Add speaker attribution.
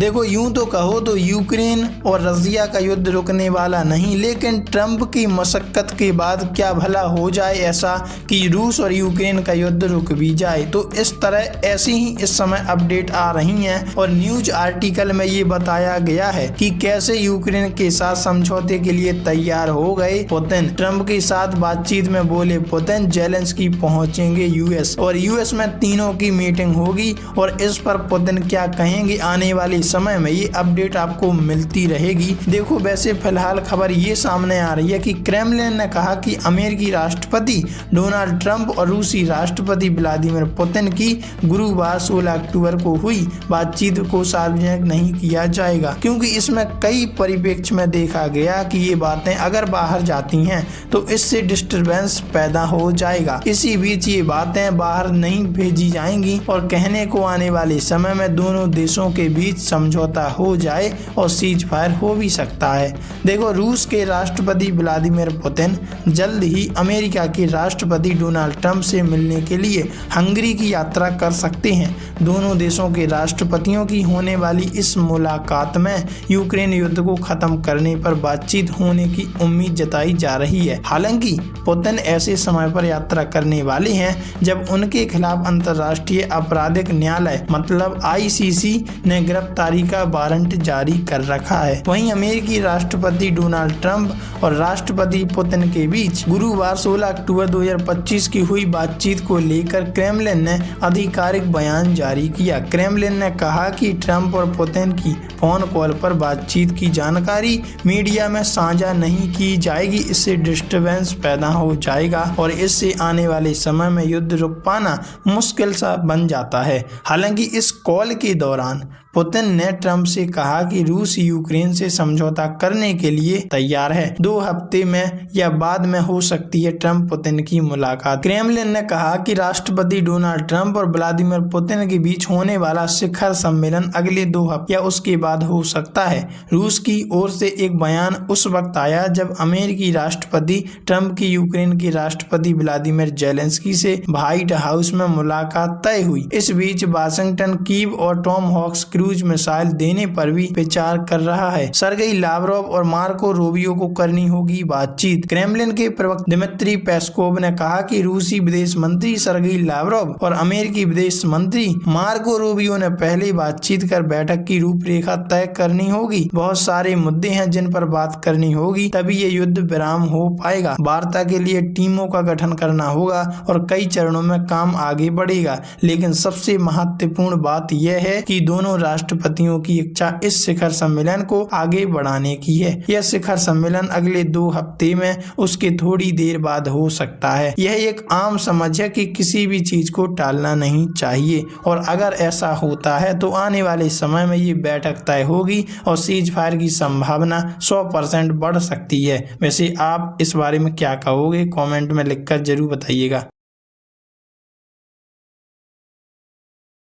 Speaker 1: देखो यूं तो कहो तो यूक्रेन और रसिया का युद्ध रुकने वाला नहीं, लेकिन ट्रंप की मशक्कत के बाद क्या भला हो जाए ऐसा कि रूस और यूक्रेन का युद्ध रुक भी जाए। तो इस तरह ऐसी ही इस समय अपडेट आ रही हैं और न्यूज आर्टिकल में ये बताया गया है कि कैसे यूक्रेन के साथ समझौते के लिए तैयार हो गए पुतिन। ट्रंप के साथ बातचीत में बोले पुतिन जेलेंस्की पहुंचेंगे यूएस और यूएस में तीनों की मीटिंग होगी और इस पर पुतिन क्या कहेंगे आने वाले समय में ये अपडेट आपको मिलती रहेगी। देखो वैसे फिलहाल खबर ये सामने आ रही है कि क्रेमलिन ने कहा कि अमेरिकी राष्ट्रपति डोनाल्ड ट्रंप और रूसी राष्ट्रपति व्लादिमीर पुतिन की गुरुवार 16 अक्टूबर को हुई बातचीत को सार्वजनिक नहीं किया जाएगा, क्योंकि इसमें कई परिप्रेक्ष्य में देखा गया कि ये बातें अगर बाहर जाती हैं तो इससे डिस्टरबेंस पैदा हो जाएगा। इसी बीच ये बातें बाहर नहीं भेजी जाएंगी और कहने को आने वाले समय में दोनों देशों के बीच समझौता हो जाए और सीज फायर हो भी सकता है। देखो रूस के राष्ट्रपति व्लादिमीर पुतिन जल्द ही अमेरिका के राष्ट्रपति डोनाल्ड ट्रंप से मिलने के लिए हंगरी की यात्रा कर सकते हैं। दोनों देशों के राष्ट्रपतियों की होने वाली इस मुलाकात में यूक्रेन युद्ध को खत्म करने पर बातचीत होने की उम्मीद जताई जा रही है। हालांकि पुतिन ऐसे समय पर यात्रा करने वाले हैं जब उनके खिलाफ अंतर्राष्ट्रीय आपराधिक न्यायालय मतलब आईसीसी ने गिरफ्तारी का वारंट जारी कर रखा है। वहीं अमेरिकी राष्ट्रपति डोनाल्ड ट्रंप और राष्ट्रपति पुतिन के बीच गुरुवार 16 अक्टूबर 2025 की हुई बातचीत को लेकर क्रेमलिन ने आधिकारिक बयान जारी किया। क्रेमलिन ने कहा कि ट्रंप और पुतिन की फोन कॉल पर बातचीत की जानकारी मीडिया में साझा नहीं की जाएगी, इससे डिस्टर्बेंस पैदा हो जाएगा और इससे आने वाले समय में युद्ध रुक पाना मुश्किल सा बन जाता है। हालांकि इस कॉल के दौरान पुतिन ने ट्रंप से कहा कि रूस यूक्रेन से समझौता करने के लिए तैयार है। 2 हफ्ते में या बाद में हो सकती है ट्रंप पुतिन की मुलाकात। क्रेमलिन ने कहा कि राष्ट्रपति डोनाल्ड ट्रंप और व्लादिमीर पुतिन के बीच होने वाला शिखर सम्मेलन अगले 2 हफ्ते या उसके बाद हो सकता है। रूस की ओर से एक बयान उस वक्त आया जब अमेरिकी राष्ट्रपति ट्रंप की यूक्रेन के राष्ट्रपति व्लादिमीर जेलेंस्की से व्हाइट हाउस में मुलाकात तय हुई। इस बीच वाशिंगटन कीव और टॉमहॉक क्रूज मिसाइल देने पर भी विचार कर रहा है। सर्गेई लावरोव और मार्को रूबियो को करनी होगी बातचीत। क्रेमलिन के प्रवक्ता दिमित्री पेस्कोव ने कहा कि रूसी विदेश मंत्री सर्गेई लावरोव और अमेरिकी विदेश मंत्री मार्को रूबियो ने पहले बातचीत कर बैठक की रूपरेखा तय करनी होगी। बहुत सारे मुद्दे हैं जिन पर बात करनी होगी, तभी ये युद्ध विराम हो पाएगा। वार्ता के लिए टीमों का गठन करना होगा और कई चरणों में काम आगे बढ़ेगा, लेकिन सबसे महत्वपूर्ण बात यह है कि दोनों राष्ट्रपतियों की इच्छा इस शिखर सम्मेलन को आगे बढ़ाने की है। यह शिखर सम्मेलन अगले 2 हफ्ते में उसके थोड़ी देर बाद हो सकता है। यह एक आम समझ है कि किसी भी चीज को टालना नहीं चाहिए और अगर ऐसा होता है तो आने वाले समय में ये बैठक तय होगी और सीज फायर की संभावना 100% बढ़ सकती है। वैसे आप इस बारे में क्या कहोगे, कमेंट में लिखकर जरूर बताइएगा।